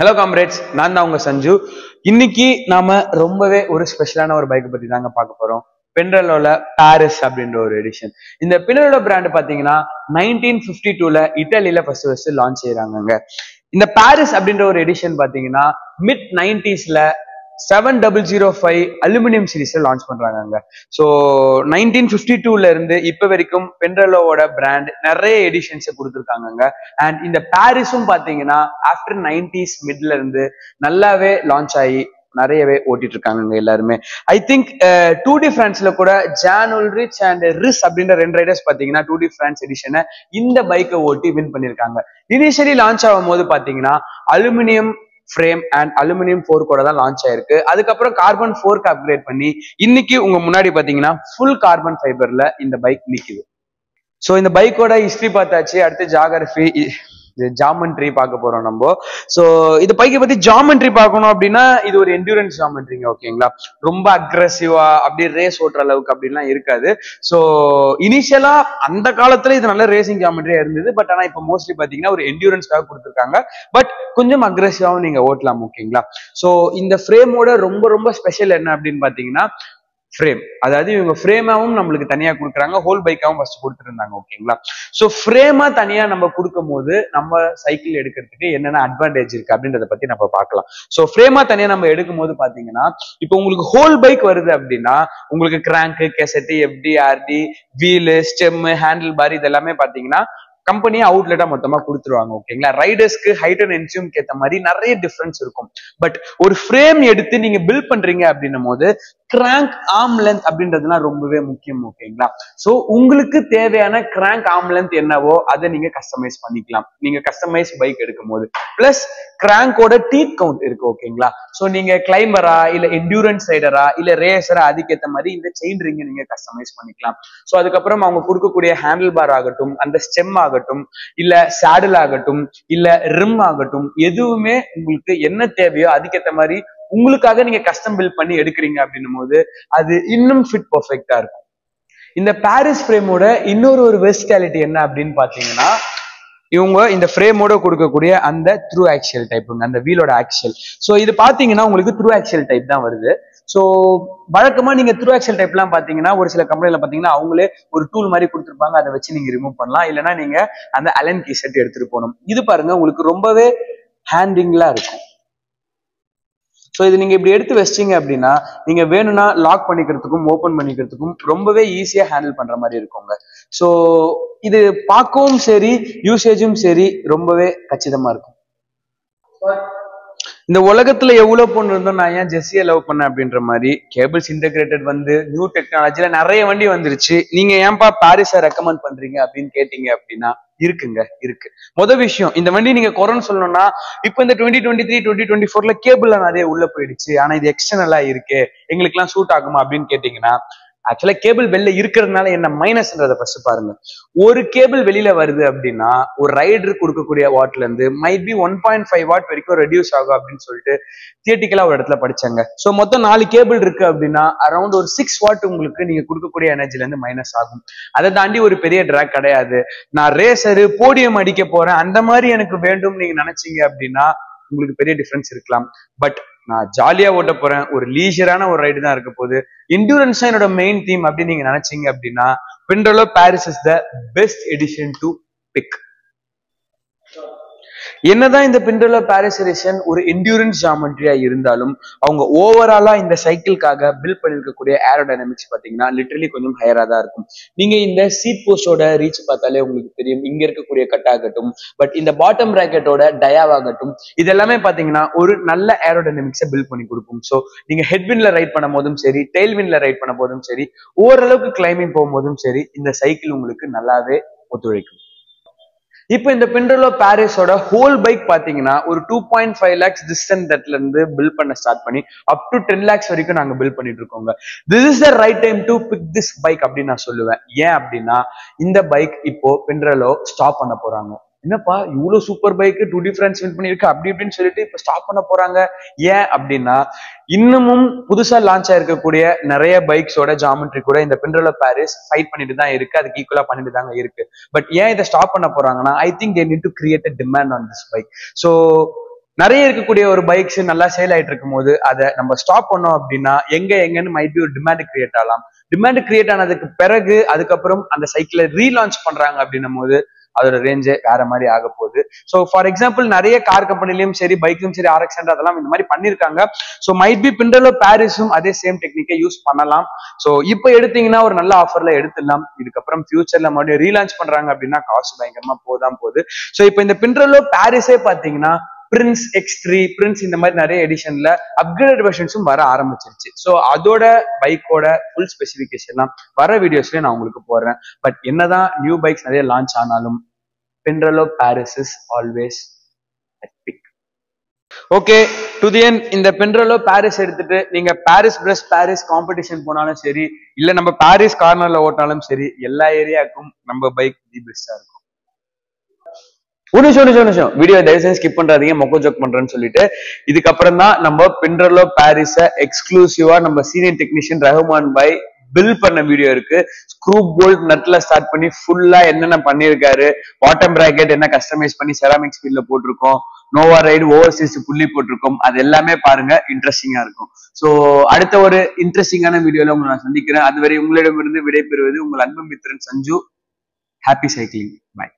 Hello comrades, நான் தான் உங்க சஞ்சு. இன்னைக்கு நாம ரொம்பவே ஒரு ஸ்பெஷலான ஒரு பைக்கை பத்தி தாங்க பார்க்க போறோம். பின்ட்ரலோல பாரிஸ் அப்படின்ற ஒரு எடிஷன். இந்த பின்ட்ரலோ பிராண்ட் பாத்தீங்கன்னா 1952ல இட்டாலியில ஃபர்ஸ்ட் லான்ச் செய்யறாங்க. இந்த பாரிஸ் அப்படின்ற ஒரு எடிஷன் பாத்தீங்கன்னா மிட் 90ஸ்ல 7005 அலுமினியம் சீரீஸ்ல லான்ச் பண்றாங்க. ஸோ 1952ல இருந்து இப்ப வரைக்கும் பின்ட்ரலோவோட பிராண்ட் நிறைய எடிஷன்ஸ் கொடுத்துருக்காங்க. அண்ட் இந்த பாரிஸும் பாத்தீங்கன்னா ஆஃப்டர் 90s மிட்ல இருந்து நல்லாவே லான்ச் ஆகி நிறையவே ஓட்டிட்டு இருக்காங்க எல்லாருமே. ஐ திங்க் டூ டி பிரான்ஸ்ல கூட ஜான் உல்ரிச் அண்ட் ரிஸ் அப்படின்ற ரெண்டு ரைடர்ஸ் பாத்தீங்கன்னா டூ டி பிரான்ஸ் எடிஷனை இந்த பைக்கை ஓட்டி வின் பண்ணிருக்காங்க. இனிஷியலி லான்ச் ஆகும் போது பாத்தீங்கன்னா அலுமினியம் ஃப்ரேம் அண்ட் அலுமினியம் ஃபோர்க்கோட தான் லான்ச் ஆயிருக்கு. அதுக்கப்புறம் கார்பன் ஃபோர்க்கு அப்கிரேட் பண்ணி இன்னைக்கு உங்க முன்னாடி பாத்தீங்கன்னா ஃபுல் கார்பன் ஃபைபர்ல இந்த பைக் நிக்குது. ஸோ இந்த பைக்கோட ஹிஸ்டரி பார்த்தாச்சு. அடுத்து ஜாகிரபி ஜாமெண்ட்ரி பார்க்க போறோம் நம்ம. ஸோ இந்த பைக்கை பத்தி ஜாமெண்ட்ரி பார்க்கணும் அப்படின்னா இது ஒரு என்டூரன்ஸ் ஜாமெண்ட்ரிங்க. ஓகேங்களா, ரொம்ப அக்ரெசிவா அப்படியே ரேஸ் ஓட்டுற அளவுக்கு அப்படின்லாம் இருக்காது. ஸோ இனிஷியலா அந்த காலத்துல இது நல்ல ரேசிங் ஜாமெண்ட்ரியா இருந்தது. பட் ஆனா இப்போ மோஸ்ட்லி பாத்தீங்கன்னா ஒரு என்டூரன்ஸ்க்காக கொடுத்துருக்காங்க. பட் கொஞ்சம் அக்ரெசிவாவும் நீங்க ஓட்டலாம். ஓகேங்களா, ஸோ இந்த ஃப்ரேமோட ரொம்ப ரொம்ப ஸ்பெஷல் என்ன அப்படின்னு பாத்தீங்கன்னா ஃப்ரேம். அதாவது இவங்க ஃப்ரேமாவும் நம்மளுக்கு தனியா கொடுக்குறாங்க, ஹோல் பைக்காவும் ஃபர்ஸ்ட் கொடுத்துருந்தாங்க. ஓகேங்களா, ஸோ ஃப்ரேமா தனியா நம்ம கொடுக்கும் போது நம்ம சைக்கிள் எடுக்கிறதுக்கு என்னென்ன அட்வான்டேஜ் இருக்கு அப்படின்றத பத்தி நம்ம பார்க்கலாம். ஸோ ஃப்ரேமா தனியா நம்ம எடுக்கும் போது பாத்தீங்கன்னா இப்போ உங்களுக்கு ஹோல் பைக் வருது அப்படின்னா உங்களுக்கு crank, cassette, FD, RD, wheel, stem, handle bar இதெல்லாமே பாத்தீங்கன்னா கம்பெனியா அவுட்லெட்டா மொத்தமா கொடுத்துருவாங்க. ஓகேங்களா, ரைடர்ஸ்க்கு ஹைட் அண்ட் என்சியூம்க்கு ஏற்ற மாதிரி நிறைய டிஃபரன்ஸ் இருக்கும். பட் ஒரு ஃப்ரேம் எடுத்து நீங்க பில்ட் பண்றீங்க அப்படின்னும் போது கிராங்க் ஆர்ம் லென்த் அப்படின்றதுலாம் ரொம்பவே முக்கியம். ஓகேங்களா, சோ உங்களுக்கு தேவையான கிராங்க் ஆர்ம் லென்த் என்னவோ அதை நீங்க கஸ்டமைஸ் பண்ணிக்கலாம் நீங்க கஸ்டமைஸ் பைக் எடுக்கும் போது. பிளஸ் கிராங்கோட டீத் கவுண்ட் இருக்கு. ஓகேங்களா, சோ நீங்க கிளைம்பரா இல்ல என்டூரன்ஸ் ரைடரா இல்ல ரேசரா அதுக்கேற்ற மாதிரி இந்த செயின் ரிங்க நீங்க கஸ்டமைஸ் பண்ணிக்கலாம். சோ அதுக்கப்புறம் அவங்க கொடுக்கக்கூடிய ஹேண்டில் பார் ஆகட்டும், அந்த ஸ்டெம் ஆகட்டும், இல்ல சேடில் ஆகட்டும், இல்ல ரிம் ஆகட்டும், எதுவுமே உங்களுக்கு என்ன தேவையோ அதுக்கேற்ற மாதிரி உங்களுக்காக நீங்க கஸ்டம் பில்ட் பண்ணி எடுக்கிறீங்க அப்படின்னும் போது அது இன்னும் ஃபிட் பர்ஃபெக்டா இருக்கும். இந்த பாரிஸ் ஃப்ரேமோட இன்னொரு ஒரு வெர்சிட்டாலிட்டி என்ன அப்படின்னு பாத்தீங்கன்னா இவங்க இந்த ஃப்ரேமோட கொடுக்கக்கூடிய அந்த த்ரூ ஆக்சியல் டைப்புங்க, அந்த வீலோட ஆக்சியல். ஸோ இது பாத்தீங்கன்னா உங்களுக்கு த்ரூ ஆக்சியல் டைப் தான் வருது. ஸோ வழக்கமா நீங்க த்ரூ ஆக்சியல் டைப் எல்லாம் பாத்தீங்கன்னா ஒரு சில கம்பெனில பாத்தீங்கன்னா அவங்களே ஒரு டூல் மாதிரி கொடுத்துருப்பாங்க, அதை வச்சு நீங்க ரிமூவ் பண்ணலாம். இல்லைன்னா நீங்க அந்த அலன் கீ செட் எடுத்துட்டு போகணும். இது பாருங்க உங்களுக்கு ரொம்பவே ஹேண்டிங்லா இருக்கும். ஸோ இது நீங்க இப்படி எடுத்து வச்சிட்டீங்க அப்படின்னா நீங்க வேணும்னா லாக் பண்ணிக்கிறதுக்கும் ஓப்பன் பண்ணிக்கிறதுக்கும் ரொம்பவே ஈஸியா ஹேண்டில் பண்ற மாதிரி இருக்குங்க. ஸோ இது பார்க்கவும் சரி யூசேஜும் சரி ரொம்பவே கச்சிதமா இருக்கும். இந்த உலகத்துல எவ்வளவு பொண்ணு இருந்தோம், நான் ஏன் ஜெஸ்ஸியை லவ் பண்ணேன் அப்படின்ற மாதிரி கேபிள்ஸ் இன்டகிரேட்டட் வந்து நியூ டெக்னாலஜில நிறைய வண்டி வந்துருச்சு. நீங்க ஏன்பா பாரிஸை ரெக்கமெண்ட் பண்றீங்க அப்படின்னு கேட்டீங்க அப்படின்னா இருக்குங்க, இருக்கு. முதல் விஷயம், இந்த வண்டி நீங்க குறைன்னு சொல்லணும்னா இப்ப இந்த 2023 2024ல கேபிள்ல நிறைய உள்ள போயிடுச்சு, ஆனா இது எக்ஸ்டர்னலா இருக்கு, எங்களுக்கு எல்லாம் சூட் ஆகுமா அப்படின்னு கேட்டீங்கன்னா ஆக்சுவலா கேபிள் வெளில இருக்கிறதுனால என்ன மைனஸ்ன்றதை ஃபர்ஸ்ட் பாருங்க. ஒரு கேபிள் வெளியில வருது அப்படின்னா ஒரு ரைடர் கொடுக்கக்கூடிய வாட்ல இருந்து மைட் பி 1.5 வாட் வரைக்கும் ரெடியூஸ் ஆகும் அப்படின்னு சொல்லிட்டு தியேட்டிக்கலா ஒரு இடத்துல படிச்சாங்க. ஸோ மொத்தம் 4 கேபிள் இருக்கு அப்படின்னா அரௌண்ட் ஒரு 6 வாட் உங்களுக்கு நீங்க கொடுக்கக்கூடிய எனர்ஜில இருந்து மைனஸ் ஆகும். அதை தாண்டி ஒரு பெரிய ட்ராக் கிடையாது. நான் ரேசரு போடியம் அடிக்க போறேன் அந்த மாதிரி எனக்கு வேண்டும் நீங்க நினைச்சீங்க அப்படின்னா உங்களுக்கு பெரிய டிஃபரன்ஸ் இருக்கலாம். பட் நான் ஜாலியா ஓட்ட போறேன், ஒரு லீஜரான ஒரு ரைடு தான் இருக்க போகுது, என்டூரன்ஸ் என்னோட மெயின் தீம் அப்படின்னு நீங்க நினைச்சீங்க அப்படின்னா Pinarello Paris is the best edition to pick. என்னதான் இந்த பின்ட்ரலோ பாரிஸ் எடிஷன் ஒரு என்டூரன்ஸ் ஜாமெண்ட்ரியா இருந்தாலும் அவங்க ஓவராலா இந்த சைக்கிள்காக பில்ட் பண்ணிருக்கக்கூடிய ஏரோடைனமிக்ஸ் பாத்தீங்கன்னா லிட்டரலி கொஞ்சம் ஹையரா தான் இருக்கும். நீங்க இந்த சீட் போஸ்டோட ரீச் பார்த்தாலே உங்களுக்கு தெரியும், இங்க இருக்கக்கூடிய கட் ஆகட்டும், பட் இந்த பாட்டம் பிராக்கெட்டோட டயாவாகட்டும், இது எல்லாமே பாத்தீங்கன்னா ஒரு நல்ல ஏரோடைனமிக்ஸை பில்ட் பண்ணி கொடுக்கும். ஸோ நீங்க ஹெட்வின்ல ரைட் பண்ணும் போதும் சரி, டெய்ல்வின்ல ரைட் பண்ண போதும் சரி, ஓரளவுக்கு கிளைம்பிங் போகும்போதும் சரி, இந்த சைக்கிள் உங்களுக்கு நல்லாவே ஒத்துழைக்கும். இப்ப இந்த பின்ட்ரலோ பாரிஸோட ஹோல் பைக் பாத்தீங்கன்னா ஒரு 2.5 lakhs டிஸ்டன்ஸ் தட்ல இருந்து பில்ட் பண்ண ஸ்டார்ட் பண்ணி அப் டு 10 lakhs வரைக்கும் நாங்க பில்ட் பண்ணிட்டு இருக்கோங்க. This is the right time to pick this bike அப்படின்னு நான் சொல்லுவேன். ஏன் அப்படின்னா இந்த பைக் இப்போ பின்ட்ரலோ ஸ்டாப் பண்ண போறாங்க. என்னப்பா இவ்வளவு சூப்பர் பைக்கு 2 டிஃபரன்ஸ் வின் பண்ணிருக்கு அப்படி இப்படின்னு சொல்லிட்டு இப்ப ஸ்டாப் பண்ண போறாங்க. ஏன் அப்படின்னா இன்னமும் புதுசா லான்ச் ஆயிருக்கக்கூடிய நிறைய பைக்ஸோட ஜாமெண்ட்ரி கூட இந்த பின்ட்ரலோ பாரிஸ் ஃபைட் பண்ணிட்டு தான் இருக்கு, அதுக்கு ஈக்குவலா பண்ணிட்டு தாங்க இருக்கு. பட் ஏன் இதை ஸ்டாப் பண்ண போறாங்கன்னா I think they need to create a demand on this bike. So நிறைய இருக்கக்கூடிய ஒரு பைக்ஸ் நல்லா சேல் ஆயிட்டு இருக்கும் போது அதை நம்ம ஸ்டாப் பண்ணோம் அப்படின்னா எங்கன்னு மைட் பி ஒரு டிமாண்ட் கிரியேட் ஆகலாம். டிமாண்ட் கிரியேட் ஆனதுக்கு பிறகு அதுக்கப்புறம் அந்த சைக்கிளை ரீலான்ச் பண்றாங்க அப்படின்னும் போது அதோட ரேஞ்சே வேற மாதிரி ஆக போகுது. ஸோ ஃபார் எக்ஸாம்பிள் நிறைய கார் கம்பெனிலையும் சரி பைக்லையும் சரி RX அதெல்லாம் இந்த மாதிரி பண்ணிருக்காங்க. ஸோ மைட் பி பிண்டரலோ பாரிஸும் அதே சேம் டெக்னிக்கை யூஸ் பண்ணலாம். ஸோ இப்போ எடுத்தீங்கன்னா ஒரு நல்ல ஆஃபர்ல எடுத்துடலாம். இதுக்கப்புறம் ஃபியூச்சர்ல மறுபடியும் ரீலான்ச் பண்றாங்க அப்படின்னா காஸ்ட் பயங்கரமா போகுது. ஸோ இப்போ இந்த பிண்டரலோ பாரிஸே பாத்தீங்கன்னா பிரின்ஸ் X3 பிரின்ஸ் இந்த மாதிரி நிறைய எடிஷன்ல அப்கிரேட் வெர்ஷன்ஸும் வர ஆரம்பிச்சிருச்சு. ஸோ அதோட பைக்கோட ஃபுல் ஸ்பெசிபிகேஷன்லாம் வர வீடியோஸ்லயே நான் உங்களுக்கு போடுறேன். பட் என்னதான் நியூ பைக்ஸ் நிறைய லான்ச் ஆனாலும் Pinarello Paris is always epic. Okay, to the end இந்த பிண்டரலோ பாரிஸ் எடுத்துட்டு நீங்க பாரிஸ் காம்படிஷன் போனாலும் சரி, இல்ல நம்ம பாரிஸ் கார்னர்ல ஓட்டினாலும் சரி, எல்லா ஏரியாவுக்கும் நம்ம பைக் தி பெஸ்டா இருக்கும். ஒரு நிமிஷம் வீடியோ தயவு செஞ்சு ஸ்கிப் பண்றாதீங்க, மொக்க ஜோக் பண்றேன்னு சொல்லிட்டு. இதுக்கப்புறம் தான் நம்ம பிண்டரலோ பாரிஸ எக்ஸ்க்ளூசிவா நம்ம சீனியர் டெக்னீஷியன் ரஹ்மான் பாய் பில் பண்ண வீடியோ இருக்கு. ஸ்க்ரூ போல்ட் நட்ல ஸ்டார்ட் பண்ணி ஃபுல்லா என்னென்ன பண்ணிருக்காரு, பாட்டம் பிராக்கெட் என்ன கஸ்டமைஸ் பண்ணி செராமிக் ஸ்பீட்ல போட்டிருக்கோம், நோவா ரைடு ஓவர்சீஸ் புள்ளி போட்டிருக்கோம். அது எல்லாமே பாருங்க, இன்ட்ரெஸ்டிங்கா இருக்கும். சோ அடுத்த ஒரு இன்ட்ரெஸ்டிங்கான வீடியோல உங்களை நான் சந்திக்கிறேன். அதுவரை உங்களிடமிருந்து விடைபெறுவது உங்கள் அன்பு Mithran Sanju. Happy cycling, bye.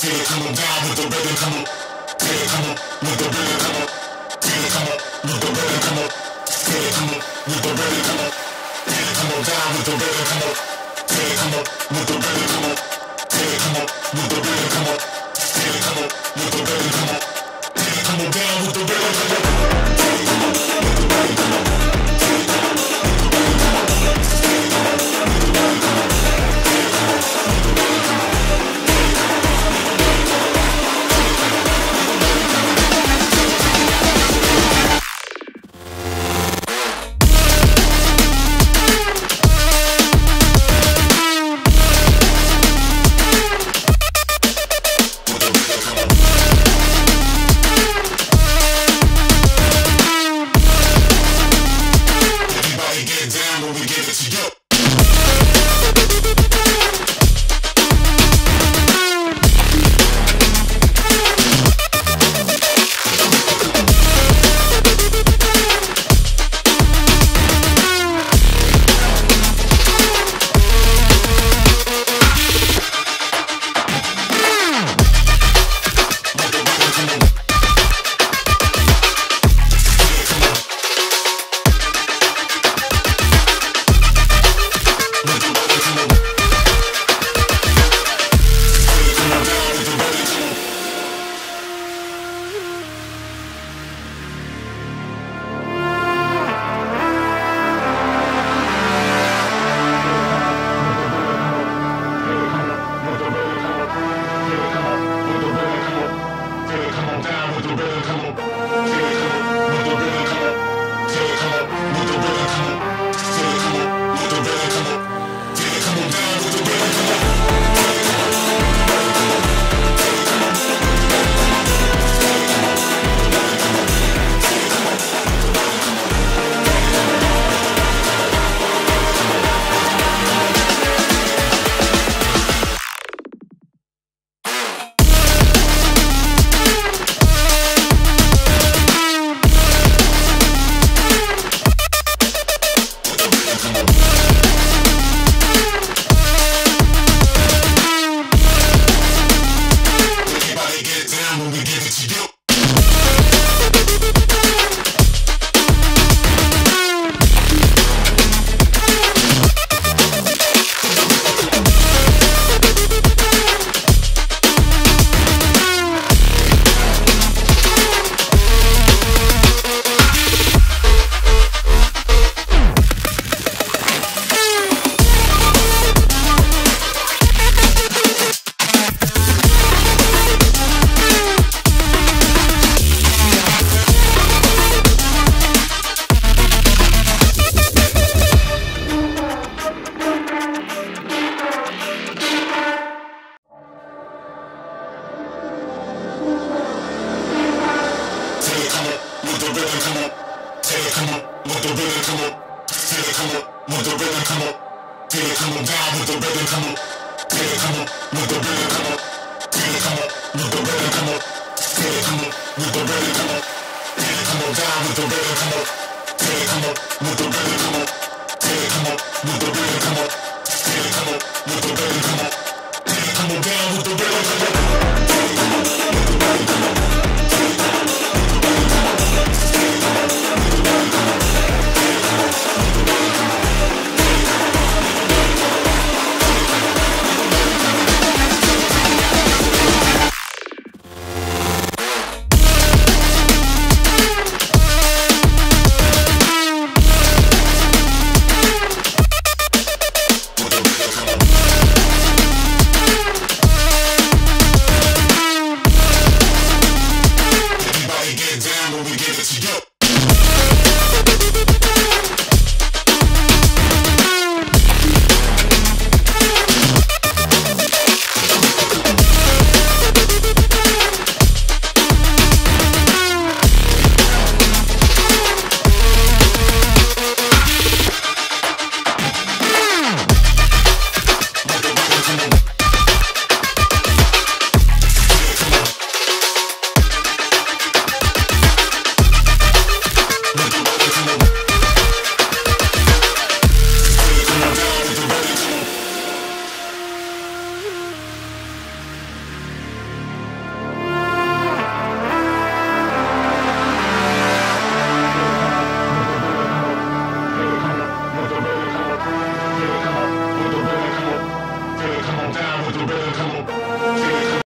Come on, with the rhythm, come on.